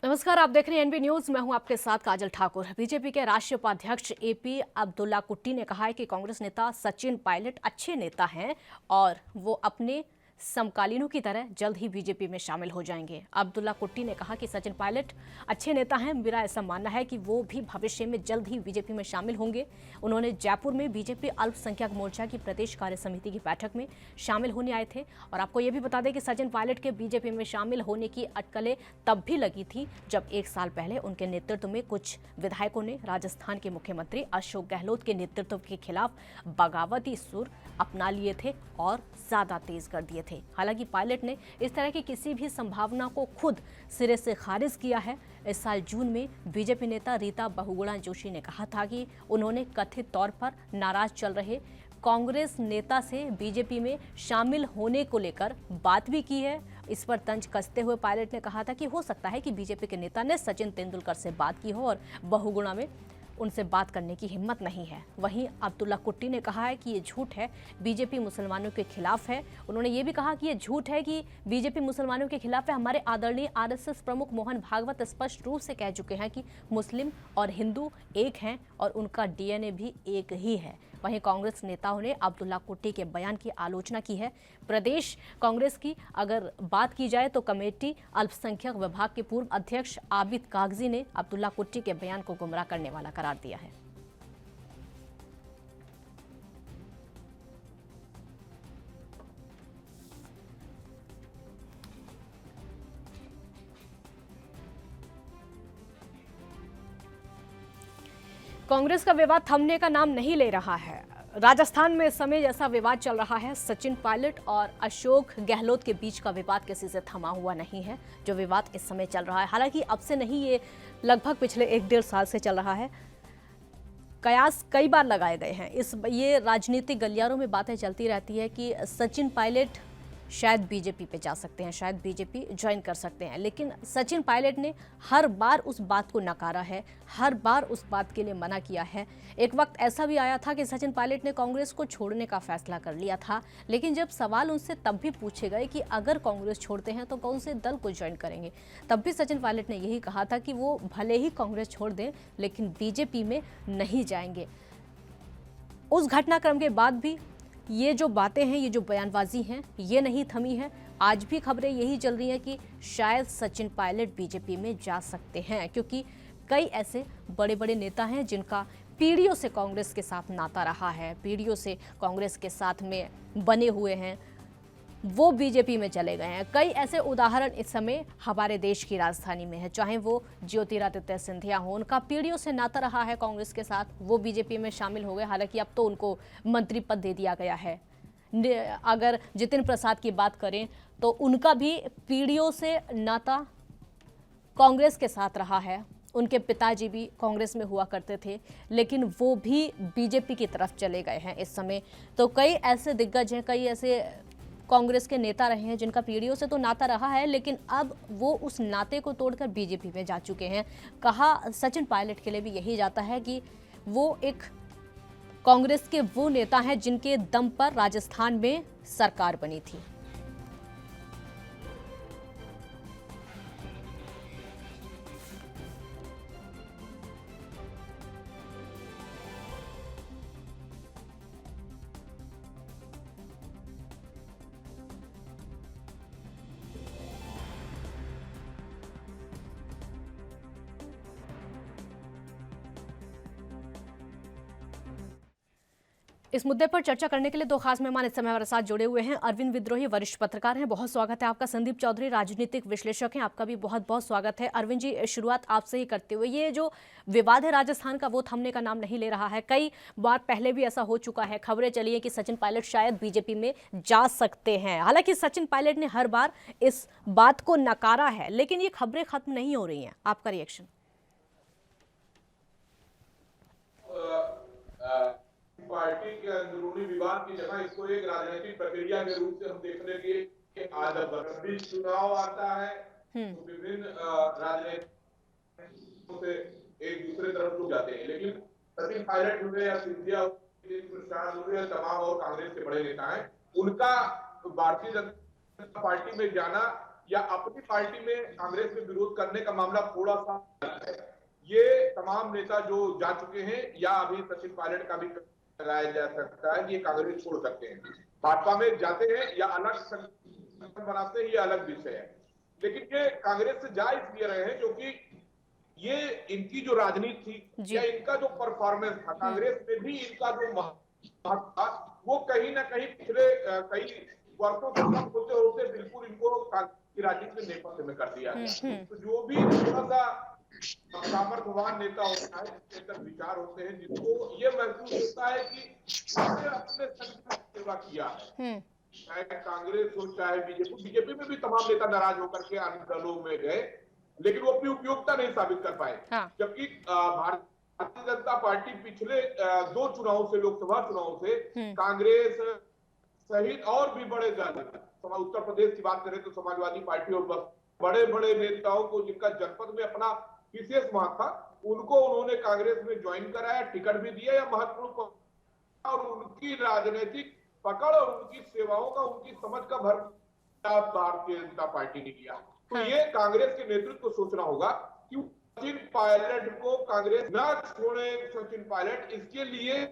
नमस्कार, आप देख रहे हैं एनबी न्यूज। मैं हूं आपके साथ काजल ठाकुर। बीजेपी के राष्ट्रीय उपाध्यक्ष एपी अब्दुल्ला कुट्टी ने कहा है कि कांग्रेस नेता सचिन पायलट अच्छे नेता हैं और वो अपने समकालीनों की तरह जल्द ही बीजेपी में शामिल हो जाएंगे। अब्दुल्ला कुट्टी ने कहा कि सचिन पायलट अच्छे नेता हैं। मेरा ऐसा मानना है कि वो भी भविष्य में जल्द ही बीजेपी में शामिल होंगे। उन्होंने जयपुर में बीजेपी अल्पसंख्यक मोर्चा की प्रदेश कार्य समिति की बैठक में शामिल होने आए थे। और आपको ये भी बता दें कि सचिन पायलट के बीजेपी में शामिल होने की अटकलें तब भी लगी थी जब 1 साल पहले उनके नेतृत्व में कुछ विधायकों ने राजस्थान के मुख्यमंत्री अशोक गहलोत के नेतृत्व के खिलाफ बगावती सुर अपना लिए थे और ज्यादा तेज कर दिए थे। हालांकि पायलट ने इस तरह की किसी भी संभावना को खुद सिरे से खारिज किया है। इस साल जून में बीजेपी नेता रीता बहुगुणा जोशी ने कहा था कि उन्होंने कथित तौर पर नाराज चल रहे कांग्रेस नेता से बीजेपी में शामिल होने को लेकर बात भी की है। इस पर तंज कसते हुए पायलट ने कहा था कि हो सकता है कि बीजेपी के नेता ने सचिन तेंदुलकर से बात की हो और बहुगुणा में उनसे बात करने की हिम्मत नहीं है। वहीं अब्दुल्ला कुट्टी ने कहा है कि ये झूठ है, बीजेपी मुसलमानों के खिलाफ है। उन्होंने ये भी कहा कि ये झूठ है कि बीजेपी मुसलमानों के खिलाफ है। हमारे आदरणीय आरएसएस प्रमुख मोहन भागवत स्पष्ट रूप से कह चुके हैं कि मुस्लिम और हिंदू एक हैं और उनका डीएनए भी एक ही है। वहीं कांग्रेस नेताओं ने अब्दुल्ला कुट्टी के बयान की आलोचना की है। प्रदेश कांग्रेस की अगर बात की जाए तो कमेटी अल्पसंख्यक विभाग के पूर्व अध्यक्ष आबिद कागजी ने अब्दुल्ला कुट्टी के बयान को गुमराह करने वाला करार दिया है। कांग्रेस का विवाद थमने का नाम नहीं ले रहा है। राजस्थान में इस समय जैसा विवाद चल रहा है, सचिन पायलट और अशोक गहलोत के बीच का विवाद किसी से थमा हुआ नहीं है। जो विवाद इस समय चल रहा है, हालांकि अब से नहीं, ये लगभग पिछले 1-1.5 साल से चल रहा है। कयास कई बार लगाए गए हैं। ये राजनीतिक गलियारों में बातें चलती रहती है कि सचिन पायलट शायद बीजेपी पे जा सकते हैं, शायद बीजेपी ज्वाइन कर सकते हैं, लेकिन सचिन पायलट ने हर बार उस बात को नकारा है, हर बार उस बात के लिए मना किया है। एक वक्त ऐसा भी आया था कि सचिन पायलट ने कांग्रेस को छोड़ने का फैसला कर लिया था, लेकिन जब सवाल उनसे तब भी पूछे गए कि अगर कांग्रेस छोड़ते हैं तो कौन से दल को ज्वाइन करेंगे, तब भी सचिन पायलट ने यही कहा था कि वो भले ही कांग्रेस छोड़ दें लेकिन बीजेपी में नहीं जाएंगे। उस घटनाक्रम के बाद भी ये जो बातें हैं, ये जो बयानबाजी हैं, ये नहीं थमी है। आज भी खबरें यही चल रही हैं कि शायद सचिन पायलट बीजेपी में जा सकते हैं, क्योंकि कई ऐसे बड़े बड़े नेता हैं जिनका पीढ़ियों से कांग्रेस के साथ नाता रहा है, पीढ़ियों से कांग्रेस के साथ में बने हुए हैं, वो बीजेपी में चले गए हैं। कई ऐसे उदाहरण इस समय हमारे देश की राजधानी में है, चाहे वो ज्योतिरादित्य सिंधिया हो, उनका पीढ़ियों से नाता रहा है कांग्रेस के साथ, वो बीजेपी में शामिल हो गए। हालांकि अब तो उनको मंत्री पद दे दिया गया है। अगर जितिन प्रसाद की बात करें तो उनका भी पीढ़ियों से नाता कांग्रेस के साथ रहा है। उनके पिताजी भी कांग्रेस में हुआ करते थे, लेकिन वो भी बीजेपी की तरफ चले गए हैं इस समय। तो कई ऐसे दिग्गज हैं, कई ऐसे कांग्रेस के नेता रहे हैं जिनका पीढ़ियों से तो नाता रहा है, लेकिन अब वो उस नाते को तोड़कर बीजेपी में जा चुके हैं। कहा सचिन पायलट के लिए भी यही जाता है कि वो एक कांग्रेस के वो नेता हैं जिनके दम पर राजस्थान में सरकार बनी थी। इस मुद्दे पर चर्चा करने के लिए 2 खास मेहमान इस समय हमारे साथ जुड़े हुए हैं। अरविंद विद्रोही वरिष्ठ पत्रकार हैं, बहुत स्वागत है आपका। संदीप चौधरी राजनीतिक विश्लेषक हैं, आपका भी बहुत बहुत स्वागत है। अरविंद जी, शुरुआत आपसे ही करते हुए, ये जो विवाद है राजस्थान का, वो थमने का नाम नहीं ले रहा है। कई बार पहले भी ऐसा हो चुका है, खबरें चली है कि सचिन पायलट शायद बीजेपी में जा सकते हैं। हालांकि सचिन पायलट ने हर बार इस बात को नकारा है, लेकिन ये खबरें खत्म नहीं हो रही हैं। आपका रिएक्शन? पार्टी के अंदरूनी विवाद की जगह इसको एक राजनीतिक प्रक्रिया के रूप से हम देखने के आज बीच चुनाव आता है तो विभिन्न राजनीतिक से एक दूसरे तरफ लोग जाते हैं, लेकिन सचिन पायलट हुए या सिंधिया प्रसाद हुए या तमाम और कांग्रेस के बड़े नेता हैं, उनका भारतीय जनता पार्टी में जाना या अपनी पार्टी में कांग्रेस में विरोध करने का मामला थोड़ा सा अलग है। ये तमाम नेता जो जा चुके हैं या अभी सचिन पायलट का भी लगाया जा सकता है कि ये कांग्रेस छोड़ सकते हैं, भाजपा में जाते हैं या अलग संगठन बनाते हैं, ये अलग विषय है। लेकिन ये कांग्रेस से जा इसलिए रहे हैं क्योंकि ये इनकी जो राजनीति थी या इनका जो परफॉर्मेंस था, कांग्रेस में भी इनका जो महत्व था, वो कहीं ना कहीं पिछले कई वर्षों से कम होते होते बिल्कुल इनको की राजनीति में नेपथ्य में कर दिया गया। तो जो भी थोड़ा सा सामर्थ्यवान नेता होता है, जिसके अंदर विचार होते हैं, जिसको ये महसूस होता है कि उसने अपने संगठन की सेवा किया है, चाहे कांग्रेस हो चाहे बीजेपी में भी तमाम नेता नाराज होकर के अन्य दलों में गए, लेकिन वो अपनी उपयोगिता नहीं साबित कर पाए। जबकि भारतीय जनता पार्टी पिछले 2 चुनाव से, लोकसभा चुनाव से कांग्रेस सहित और भी बड़े दल, उत्तर प्रदेश की बात करें तो समाजवादी पार्टी और बड़े बड़े नेताओं को जिनका जनपद में अपना विशेष महत्व था, उनको उन्होंने कांग्रेस में ज्वाइन कराया, टिकट भी दिया या महत्वपूर्ण, और उनकी राजनीतिक पकड़ और उनकी सेवाओं का, उनकी समझ का भरपूर भारतीय जनता पार्टी ने किया। तो ये कांग्रेस के नेतृत्व को सोचना होगा कि सचिन पायलट को कांग्रेस न छोड़े। सचिन पायलट इसके लिए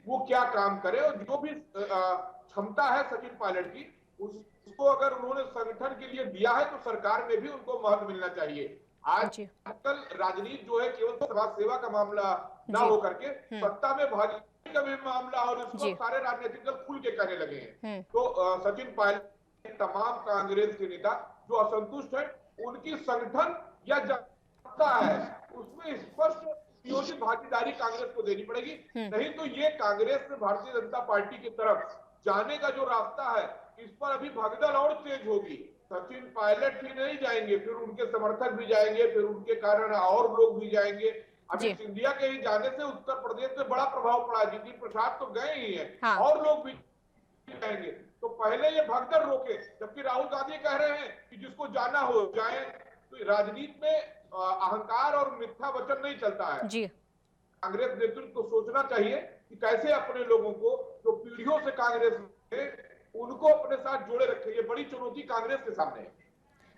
वो क्या काम करे, और जो भी क्षमता है सचिन पायलट की, उसको अगर उन्होंने संगठन के लिए दिया है तो सरकार में भी उनको महत्व मिलना चाहिए। आजकल राजनीति जो है केवल समाज सेवा का मामला ना होकर के सत्ता में भागीदारी का भी मामला, और इसको सारे राजनीतिक दल खुल के करने लगे हैं। तो सचिन पायलट, तमाम कांग्रेस के नेता जो असंतुष्ट है, उनकी संगठन या जनता है उसमें स्पष्ट नियोजित भागीदारी कांग्रेस को देनी पड़ेगी। नहीं तो ये कांग्रेस में भारतीय जनता पार्टी की तरफ जाने का जो रास्ता है, इस पर अभी भगदड़ और तेज होगी। सचिन पायलट ही नहीं जाएंगे, फिर उनके समर्थक भी जाएंगे, फिर उनके कारण और लोग भी जाएंगे। अभी सिंधिया के ही जाने से उत्तर प्रदेश में बड़ा प्रभाव पड़ा। जितिन प्रसाद तो गए ही हैं, और लोग भी जाएंगे। तो पहले ये भगदड़ रोके, जबकि राहुल गांधी कह रहे हैं कि जिसको जाना हो जाए। तो राजनीति में अहंकार और मिथ्या वचन नहीं चलता है। कांग्रेस नेतृत्व को सोचना चाहिए कि कैसे अपने लोगों को जो पीढ़ियों से कांग्रेस में, उनको अपने साथ जोड़े रखे। ये बड़ी चुनौती कांग्रेस के सामने है।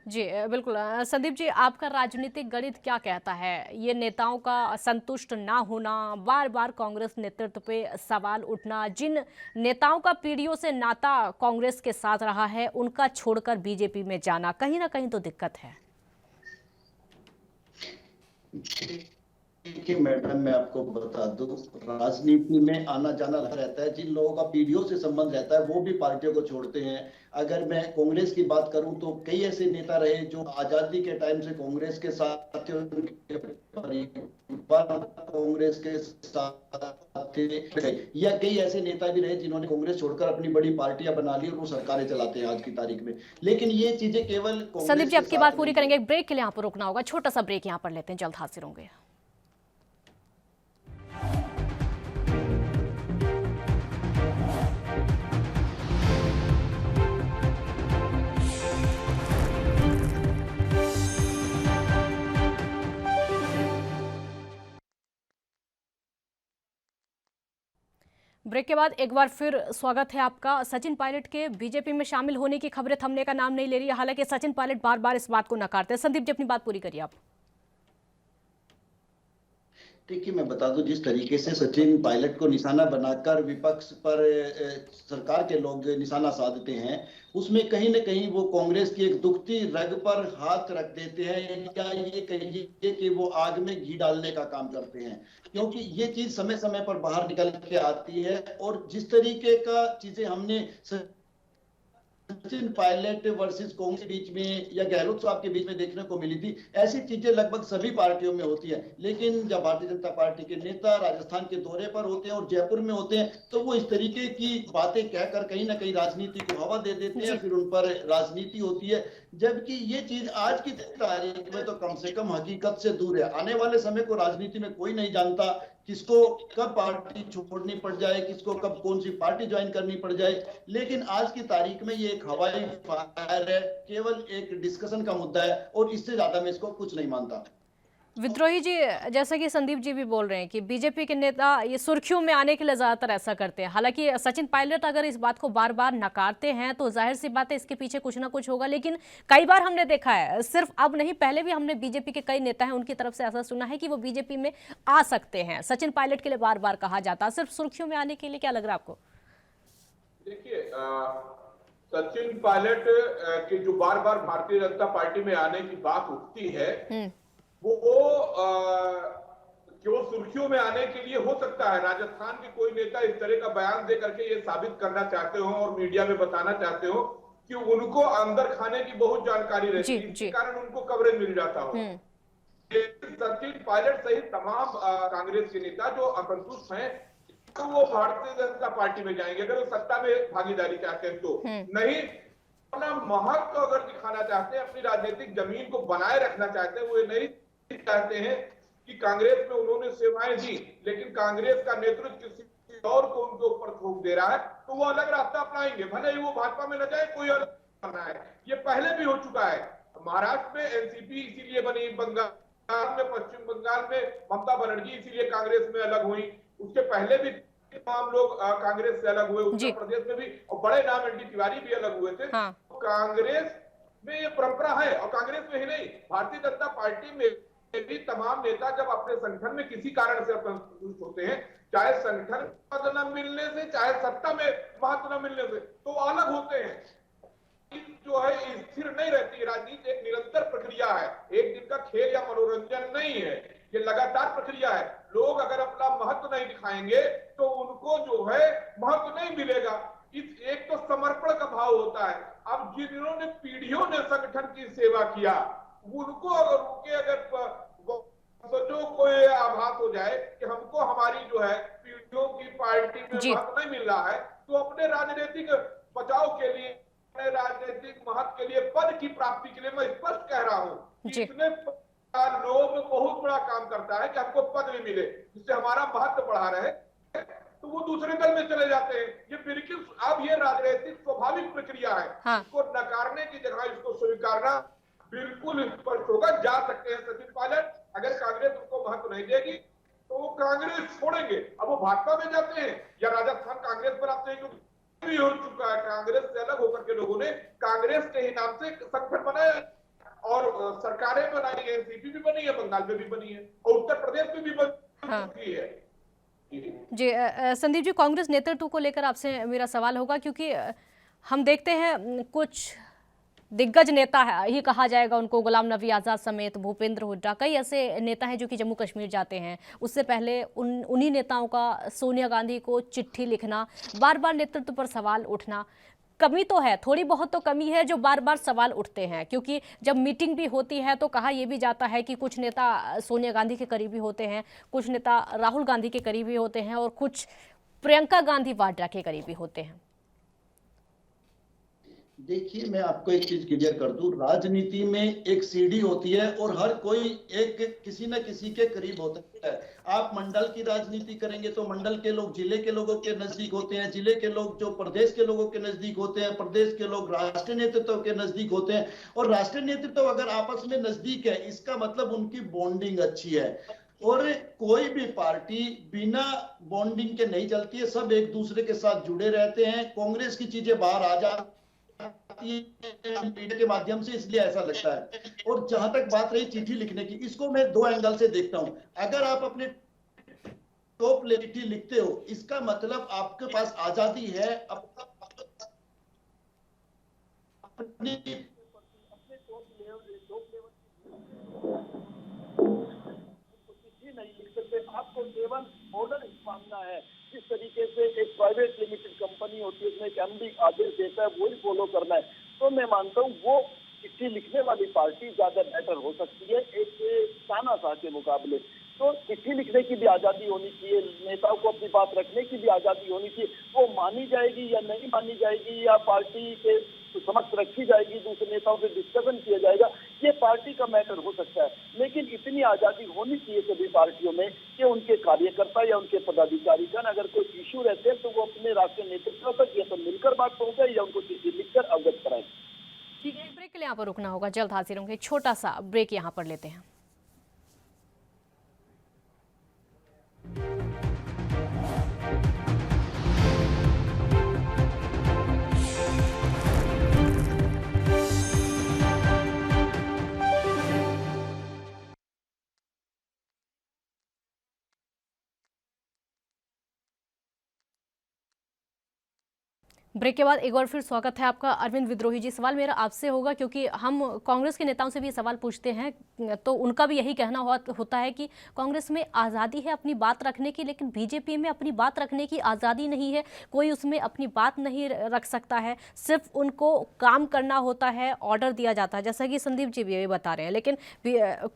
जी बिल्कुल। संदीप जी, आपका राजनीतिक गणित क्या कहता है? ये नेताओं का असंतुष्ट ना होना, बार बार कांग्रेस नेतृत्व पे सवाल उठना, जिन नेताओं का पीढ़ियों से नाता कांग्रेस के साथ रहा है, उनका छोड़कर बीजेपी में जाना, कहीं ना कहीं तो दिक्कत है। देखिए मैडम, मैं आपको बता दूं, राजनीति में आना जाना रहता है। जिन लोगों का पीढ़ियों से संबंध रहता है वो भी पार्टियों को छोड़ते हैं। अगर मैं कांग्रेस की बात करूं तो कई ऐसे नेता रहे जो आजादी के टाइम से कांग्रेस के साथ थे, कांग्रेस के साथ थे, या कई ऐसे नेता भी रहे जिन्होंने कांग्रेस छोड़कर अपनी बड़ी पार्टियां बना ली और वो सरकारें चलाते हैं आज की तारीख में। लेकिन ये चीजें केवल संदीप जी, आपकी बात पूरी करेंगे, ब्रेक के लिए यहाँ पर रुकना होगा, छोटा सा ब्रेक यहाँ पर लेते हैं, जल्द हाजिर होंगे। ब्रेक के बाद एक बार फिर स्वागत है आपका। सचिन पायलट के बीजेपी में शामिल होने की खबरें थमने का नाम नहीं ले रही है, हालांकि सचिन पायलट बार बार इस बात को नकारते हैं। संदीप जी, अपनी बात पूरी करिए आप। देखिए मैं बता दूं, जिस तरीके से सचिन पायलट को निशाना बनाकर विपक्ष पर सरकार के लोग निशाना साधते हैं, उसमें कहीं ना कहीं वो कांग्रेस की एक दुखती रग पर हाथ रख देते हैं, या ये कहिए कि वो आग में घी डालने का काम करते हैं, क्योंकि ये चीज समय समय पर बाहर निकल के आती है। और जिस तरीके का चीजें हमने सचिन पायलट वर्सेस कांग्रेस के बीच में या गहलोत साहब के बीच में देखने को मिली थी, ऐसी चीजें लगभग सभी पार्टियों में होती है। लेकिन जब भारतीय जनता पार्टी के नेता राजस्थान के दौरे पर होते हैं और जयपुर में होते हैं, तो वो इस तरीके की बातें कहकर कहीं ना कहीं राजनीति को हवा दे देते हैं, फिर उन पर राजनीति होती है। जबकि ये चीज आज की तारीख में तो कम से कम हकीकत से दूर है। आने वाले समय को राजनीति में कोई नहीं जानता किसको कब पार्टी छोड़नी पड़ जाए, किसको कब कौन सी पार्टी ज्वाइन करनी पड़ जाए। लेकिन आज की तारीख में ये एक हवाई फायर है, केवल एक डिस्कशन का मुद्दा है, और इससे ज्यादा मैं इसको कुछ नहीं मानता। विद्रोही जी, जैसा कि संदीप जी भी बोल रहे हैं कि बीजेपी के नेता ये सुर्खियों में आने के लिए ज्यादातर ऐसा करते हैं। हालांकि सचिन पायलट अगर इस बात को बार बार नकारते हैं तो जाहिर सी बात है इसके पीछे कुछ ना कुछ होगा। लेकिन कई बार हमने देखा है, सिर्फ अब नहीं पहले भी हमने बीजेपी के कई नेता हैं उनकी तरफ से ऐसा सुना है कि वो बीजेपी में आ सकते हैं। सचिन पायलट के लिए बार बार कहा जाता है, सिर्फ सुर्खियों में आने के लिए। क्या लग रहा है आपको? देखिए, सचिन पायलट की जो बार बार भारतीय जनता पार्टी में आने की बात उठती है, वो क्यों सुर्खियों में आने के लिए हो सकता है। राजस्थान के कोई नेता इस तरह का बयान दे करके ये साबित करना चाहते हो और मीडिया में बताना चाहते हो कि उनको अंदर खाने की बहुत जानकारी रहती है, इसी कारण उनको कवरेज मिल जाता हो। सचिन पायलट सहित तमाम कांग्रेस के नेता जो असंतुष्ट हैं, तो वो भारतीय जनता पार्टी में जाएंगे अगर वो सत्ता में भागीदारी चाहते हैं तो। नहीं, अपना महत्व अगर दिखाना चाहते हैं, अपनी राजनीतिक जमीन को बनाए रखना चाहते हैं, वो नहीं चाहते हैं कि कांग्रेस में उन्होंने सेवाएं दी लेकिन कांग्रेस का नेतृत्व किसी और को उनके ऊपर थोप दे रहा है, तो वो अलग रास्ता अपनाएंगे, भले ही वो भाजपा में न जाए, कोई अलग करना है। ये पहले भी हो चुका है। महाराष्ट्र में एनसीपी इसीलिए बनी, बंगाल में, पश्चिम बंगाल में ममता बनर्जी इसीलिए कांग्रेस में अलग हुई, उसके पहले भी तमाम लोग कांग्रेस से अलग हुए, उत्तर प्रदेश में भी, और बड़े नाम एनडी तिवारी भी अलग हुए थे। हाँ। कांग्रेस में ये परंपरा है, और कांग्रेस में ही नहीं, भारतीय जनता पार्टी में भी तमाम नेता जब अपने संगठन में किसी कारण से असंतुष्ट होते हैं, चाहे संगठन पद न मिलने से, चाहे सत्ता में महत्व न मिलने से, तो अलग होते हैं। जो है स्थिर नहीं रहती। राजनीति एक निरंतर प्रक्रिया है, एक दिन का खेल या मनोरंजन नहीं है, ये लगातार प्रक्रिया है। लोग अगर अपना महत्व नहीं दिखाएंगे तो उनको जो है महत्व नहीं मिलेगा। इस एक तो समर्पण का भाव होता है। अब जिन्होंने पीढ़ियों ने संगठन की सेवा किया, उनको अगर उनके अगर सोचो कोई आभास हो जाए कि हमको हमारी जो है पीढ़ियों की पार्टी में महत्व नहीं मिल रहा है, तो अपने राजनीतिक बचाव के लिए, अपने राजनीतिक महत्व के लिए, पद की प्राप्ति के लिए मैं स्पष्ट कह रहा हूं, इतने लोग बहुत बड़ा काम करता है कि हमको पद भी मिले जिससे हमारा महत्व बढ़ा रहे, तो वो दूसरे दल में चले जाते हैं। ये बिल्कुल अब ये राजनीतिक स्वाभाविक प्रक्रिया है। हाँ। इसको नकारने की जगह इसको स्वीकारना बिल्कुल स्पष्ट होगा। जा सकते हैं सचिन पायलट, अगर कांग्रेस उनको महत्व नहीं देगी तो वो कांग्रेस छोड़ेंगे। अब वो भाजपा में जाते हैं या राजस्थान कांग्रेस पर आते हैं, क्योंकि भी हो चुका है, कांग्रेस से अलग होकर के लोगों ने कांग्रेस के ही नाम से संगठन बनाया और सरकारें बनाई है, एनसीपी भी बनी है, बंगाल में भी बनी है और उत्तर प्रदेश में भी बन चुकी है। जी संदीप जी, कांग्रेस नेतृत्व को लेकर आपसे मेरा सवाल होगा, क्योंकि हम देखते हैं कुछ दिग्गज नेता है ही कहा जाएगा उनको, गुलाम नबी आज़ाद समेत भूपेंद्र हुड्डा, कई ऐसे नेता हैं जो कि जम्मू कश्मीर जाते हैं। उससे पहले उन्हीं नेताओं का सोनिया गांधी को चिट्ठी लिखना, बार बार नेतृत्व पर सवाल उठना, कमी तो है, थोड़ी बहुत तो कमी है जो बार बार सवाल उठते हैं। क्योंकि जब मीटिंग भी होती है तो कहा यह भी जाता है कि कुछ नेता सोनिया गांधी के करीबी होते हैं, कुछ नेता राहुल गांधी के करीबी होते हैं और कुछ प्रियंका गांधी वाड्रा के करीबी होते हैं। देखिए, मैं आपको एक चीज क्लियर कर दूं, राजनीति में एक सीढ़ी होती है और हर कोई एक किसी न किसी के करीब होता है। आप मंडल की राजनीति करेंगे तो मंडल के लोग जिले के लोगों के नजदीक होते हैं, जिले के लोग जो प्रदेश के लोगों के नजदीक होते हैं, प्रदेश के लोग राष्ट्रीय नेतृत्व के नजदीक होते हैं। और राष्ट्रीय नेतृत्व अगर आपस में नजदीक है, इसका मतलब उनकी बॉन्डिंग अच्छी है। और कोई भी पार्टी बिना बॉन्डिंग के नहीं चलती है, सब एक दूसरे के साथ जुड़े रहते हैं। कांग्रेस की चीजें बाहर आ जाती मीडिया के माध्यम से, इसलिए ऐसा लगता है। और जहां तक बात रही चिट्ठी लिखने की, इसको मैं दो एंगल से देखता हूं। अगर आप अपने टॉप ले चिट्ठी लिखते हो, इसका मतलब आपके पास आजादी है अपनी नहीं लिख सकते। आपको केवल ऑर्डर मांगना है। जिस तरीके से एक प्राइवेट लिमिटेड कंपनी होती है, उसमें एक एमडी आदेश देता है, वही फॉलो करना है। तो मैं मानता हूँ वो चिट्ठी लिखने वाली पार्टी ज्यादा बेटर हो सकती है एक तानाशाह के मुकाबले। तो चिट्ठी लिखने की भी आजादी होनी चाहिए, नेताओं को अपनी बात रखने की भी आजादी होनी चाहिए। वो मानी जाएगी या नहीं मानी जाएगी, या पार्टी के समक्ष रखी जाएगी, दूसरे नेताओं से डिस्कशन किया जाएगा, ये पार्टी का मैटर हो सकता है। लेकिन इतनी आजादी होनी चाहिए सभी पार्टियों में कि उनके कार्यकर्ता या उनके पदाधिकारी का अगर कोई इश्यू रहते हैं तो वो अपने राष्ट्रीय नेतृत्व तक या तो मिलकर बात पहुंचाए या उनको चिट्ठी लिखकर अवगत कराएं। ठीक है, ब्रेक के लिए यहाँ पर रुकना होगा, जल्द हाजिर होंगे। छोटा सा ब्रेक यहाँ पर लेते हैं। ब्रेक के बाद एक बार फिर स्वागत है आपका। अरविंद विद्रोही जी, सवाल मेरा आपसे होगा क्योंकि हम कांग्रेस के नेताओं से भी सवाल पूछते हैं तो उनका भी यही कहना होता है कि कांग्रेस में आज़ादी है अपनी बात रखने की, लेकिन बीजेपी में अपनी बात रखने की आज़ादी नहीं है। कोई उसमें अपनी बात नहीं रख सकता है, सिर्फ उनको काम करना होता है, ऑर्डर दिया जाता है, जैसा कि संदीप जी भी यही बता रहे हैं। लेकिन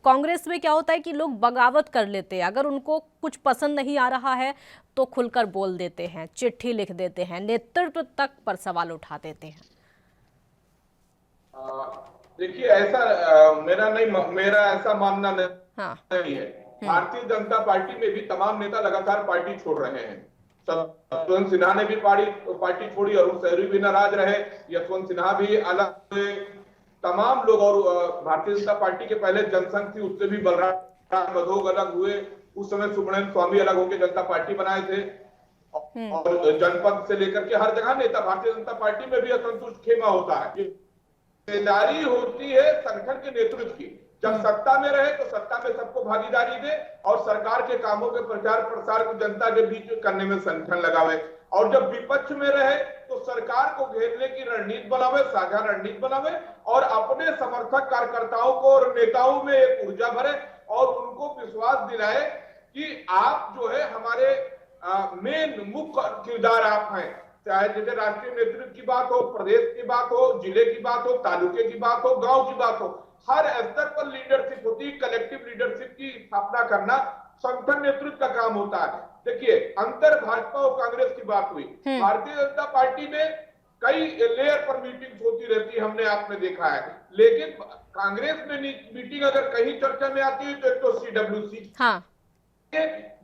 कांग्रेस में क्या होता है कि लोग बगावत कर लेते हैं, अगर उनको कुछ पसंद नहीं आ रहा है तो खुलकर बोल देते हैं, चिट्ठी लिख देते हैं, नेतृत्व तक पर सवाल उठा देते हैं। देखिए, ऐसा मेरा ऐसा मानना नहीं है। भारतीय जनता पार्टी में भी तमाम नेता लगातार पार्टी छोड़ रहे हैं। यशवंत सिन्हा ने भी पार्टी छोड़ी, अरुण शहरी भी नाराज रहे, यशवंत सिन्हा भी अलग हुए, तमाम लोग। और भारतीय जनता पार्टी के पहले जनसंघ थी, उससे भी बलराम मधोग अलग हुए। उस समय सुब्रमण्यम स्वामी अलग होकर जनता पार्टी बनाए थे, और जनपद से लेकर के हर जगह नेता। भारतीय जनता पार्टी में भी असंतुष्ट खेमा होता है। जिम्मेदारी होती है संगठन के नेतृत्व की। जब सत्ता में रहे तो सत्ता में सबको भागीदारी दे और सरकार के कामों के प्रचार प्रसार को जनता के बीच करने में संगठन लगावे, और जब विपक्ष में रहे तो सरकार को घेरने की रणनीति बनावे, साझा रणनीति बनावे, और अपने समर्थक कार्यकर्ताओं को और नेताओं में एक ऊर्जा भरे और उनको विश्वास दिलाए कि आप जो है हमारे मेन मुख्य किरदार आप हैं। चाहे जैसे राष्ट्रीय नेतृत्व की बात हो, प्रदेश की बात हो, जिले की बात हो, तालुके की बात हो, गांव की बात हो, हर स्तर पर लीडरशिप होती है। कलेक्टिव लीडरशिप की स्थापना करना संगठन नेतृत्व का काम होता है। देखिए, अंतर भाजपा और कांग्रेस की बात हुई। भारतीय जनता पार्टी में कई लेयर पर मीटिंग होती रहती है, हमने आपने देखा है। लेकिन कांग्रेस में मीटिंग अगर कहीं चर्चा में आती है तो एक तो CWC, हाँ,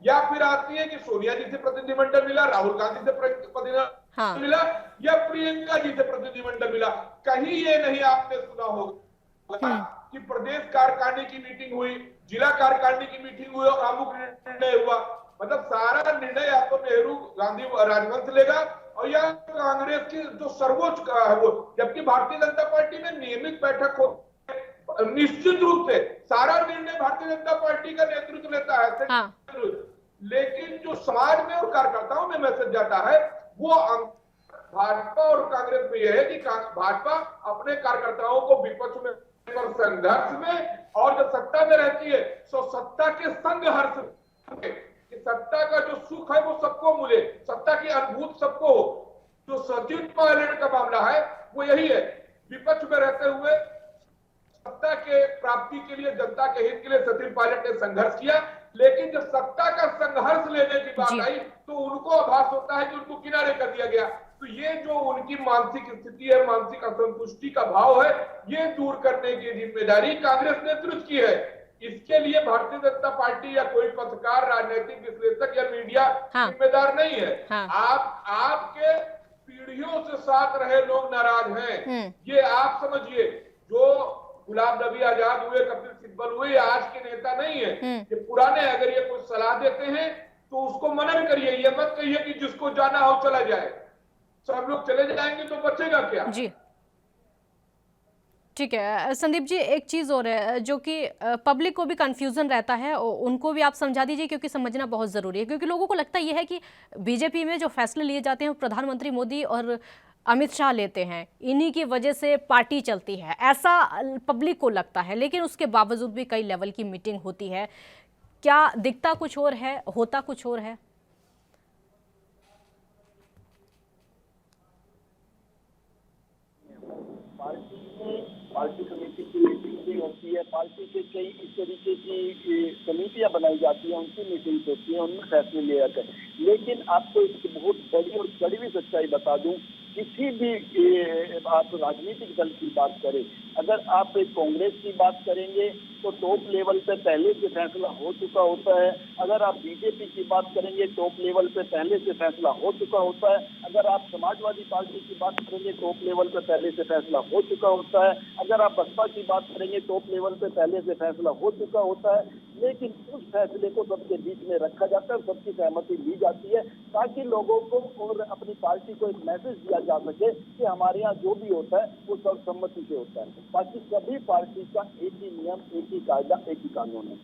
या फिर आती है कि सोनिया जी से प्रतिनिधिमंडल मिला, राहुल गांधी से प्रतिनिधिमंडल मिला, या प्रियंका जी से प्रतिनिधिमंडल मिला। कहीं ये नहीं आपने सुना होगा कि प्रदेश कार्यकारिणी की मीटिंग हुई, जिला कार्यकारिणी की मीटिंग हुई और अमुक निर्णय हुआ। मतलब सारा निर्णय या तो नेहरू गांधी राजवंश लेगा और या कांग्रेस की जो सर्वोच्च है वो। जबकि भारतीय जनता पार्टी में नियमित बैठक हो, निश्चित रूप से सारा निर्णय भारतीय जनता पार्टी का नेतृत्व लेता है। हाँ। लेकिन जो समाज में और कार्यकर्ताओं में मैसेज जाता है वो भाजपा और कांग्रेस में यह है कि भाजपा अपने कार्यकर्ताओं को विपक्ष में संघर्ष में, और जब सत्ता में रहती है तो सत्ता के संघर्ष में, सत्ता का जो सुख है वो सबको मिले, सत्ता की अनुभूति सबको हो। जो सचिन पायलट का मामला है वो यही है। विपक्ष में रहते हुए सत्ता के प्राप्ति के लिए, जनता के हित के लिए सचिन पायलट ने संघर्ष किया, लेकिन जब सत्ता का संघर्ष लेने की बात आई तो उनको आभास होता है कि उनको किनारे कर दिया गया। तो ये जो उनकी मानसिक स्थिति है, मानसिक असंतुष्टि का भाव है, ये दूर करने की जिम्मेदारी कांग्रेस नेतृत्व की है। इसके लिए भारतीय जनता पार्टी या कोई पत्रकार, राजनीतिक विश्लेषक या मीडिया जिम्मेदार नहीं है। आपके पीढ़ियों से साथ रहे लोग नाराज हैं, ये आप समझिए। जो गुलाम नबी आजाद हुए, कपिल सिब्बल हुए, आज के नेता नहीं है, ये पुराने। अगर ये कोई सलाह देते हैं तो उसको मनन करिए, ये मत कहिए कि जिसको जाना हो चला जाए। सब लोग चले जाएंगे तो बचेगा क्या? जी ठीक है संदीप जी, एक चीज़ और है जो कि पब्लिक को भी कंफ्यूजन रहता है, उनको भी आप समझा दीजिए क्योंकि समझना बहुत ज़रूरी है। क्योंकि लोगों को लगता यह है कि बीजेपी में जो फैसले लिए जाते हैं वो प्रधानमंत्री मोदी और अमित शाह लेते हैं, इन्हीं की वजह से पार्टी चलती है, ऐसा पब्लिक को लगता है। लेकिन उसके बावजूद भी कई लेवल की मीटिंग होती है। क्या दिखता कुछ और है, होता कुछ और है? पार्टी समिति की मीटिंग भी होती है, पार्टी के कई इस तरीके की समितियां बनाई जाती हैं, उनकी मीटिंग होती है, उनमें फैसले लिए जाते हैं। लेकिन आपको इसकी बहुत बड़ी और कड़वी सच्चाई बता दूं, किसी भी आप राजनीतिक दल की बात करें, अगर आप एक कांग्रेस की बात करेंगे तो टॉप लेवल पे पहले से फैसला हो चुका होता है। अगर आप बीजेपी की बात करेंगे टॉप लेवल पे पहले से फैसला हो चुका होता है। अगर आप समाजवादी पार्टी की बात करेंगे टॉप लेवल पे पहले से फैसला हो चुका होता है। अगर आप बसपा की बात करेंगे टॉप लेवल पे पहले से फैसला हो चुका होता है। लेकिन उस फैसले को सबके बीच में रखा जाता है, सबकी सहमति ली जाती है, ताकि लोगों को और अपनी पार्टी को एक मैसेज दिया जा सके कि हमारे यहाँ जो भी होता है वो सर्वसम्मति से होता है। बाकी सभी पार्टी का एक ही नियम, एक ही कायदा, एक ही कानून है।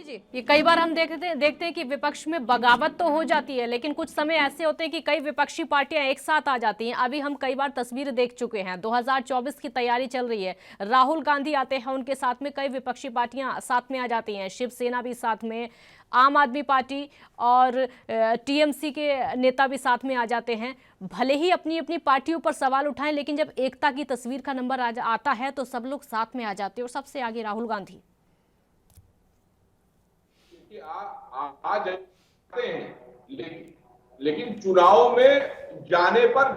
जी, ये कई बार हम देखते हैं कि विपक्ष में बगावत तो हो जाती है, लेकिन कुछ समय ऐसे होते हैं कि कई विपक्षी पार्टियां एक साथ आ जाती हैं। अभी हम कई बार तस्वीर देख चुके हैं। 2024 की तैयारी चल रही है, राहुल गांधी आते हैं, उनके साथ में कई विपक्षी पार्टियां साथ में आ जाती हैं, शिवसेना भी साथ में, आम आदमी पार्टी और टीएमसी के नेता भी साथ में आ जाते हैं। भले ही अपनी अपनी पार्टियों पर सवाल उठाएं, लेकिन जब एकता की तस्वीर का नंबर आता है तो सब लोग साथ में आ जाते हैं, और सबसे आगे राहुल गांधी। आ जाते हैं, लेकिन चुनाव में जाने पर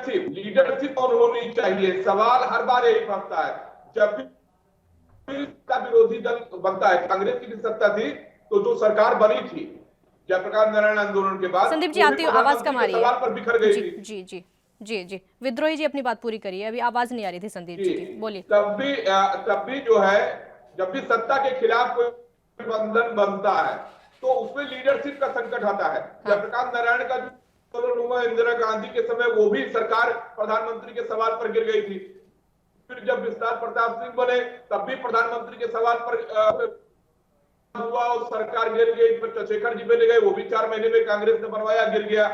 लीडरशिप और होनी चाहिए। सवाल हर बार यही बनता है, जब भी का विरोधी दल बनता है। कांग्रेस की भी सत्ता थी तो जो सरकार बनी थी जयप्रकाश नारायण आंदोलन के बाद, संदीप जी आती हूँ, आवाज कम आ रही है। सवाल पर बिखर गई थी। जी जी जी जी, विद्रोही जी अपनी बात पूरी करिए, अभी आवाज नहीं आ रही थी संदीप जी की, बोलिए। तब भी जो है, जब भी सत्ता के खिलाफ कोई बंधन बनता है तो उसमें लीडरशिप का संकट आता है। जयप्रकाश नारायण का जो इंदिरा गांधी के समय वो भी सरकार प्रधानमंत्री के सवाल पर गिर गई थी। फिर जब विस्तार प्रताप सिंह बने तब भी प्रधानमंत्री के सवाल पर हुआ और सरकार गिर गई। फिर चंद्रशेखर जी बने गए, वो भी 4 महीने में कांग्रेस ने बनवाया, गिर गया।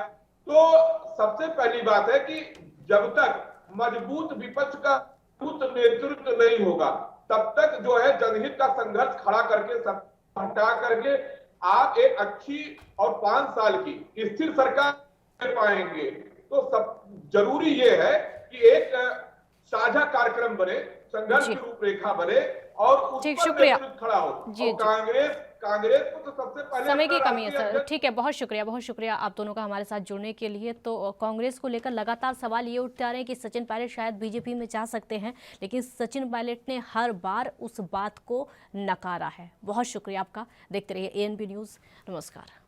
तो सबसे पहली बात है कि जब तक मजबूत विपक्ष का मजबूत नेतृत्व नहीं होगा तब तक जो है जनहित का संघर्ष खड़ा करके, हटा करके आप एक अच्छी और 5 साल की स्थिर सरकार कर पाएंगे। तो सब जरूरी ये है कि एक साझा कार्यक्रम बने, संघर्ष की रूपरेखा बने और उस पर नेतृत्व खड़ा हो। जी, कांग्रेस को तो सबसे पहले समय की कमी है सर। ठीक है, बहुत शुक्रिया आप दोनों का हमारे साथ जुड़ने के लिए। तो कांग्रेस को लेकर लगातार सवाल ये उठते आ रहे हैं कि सचिन पायलट शायद बीजेपी में जा सकते हैं, लेकिन सचिन पायलट ने हर बार उस बात को नकारा है। बहुत शुक्रिया आपका, देखते रहिए ANB न्यूज़। नमस्कार।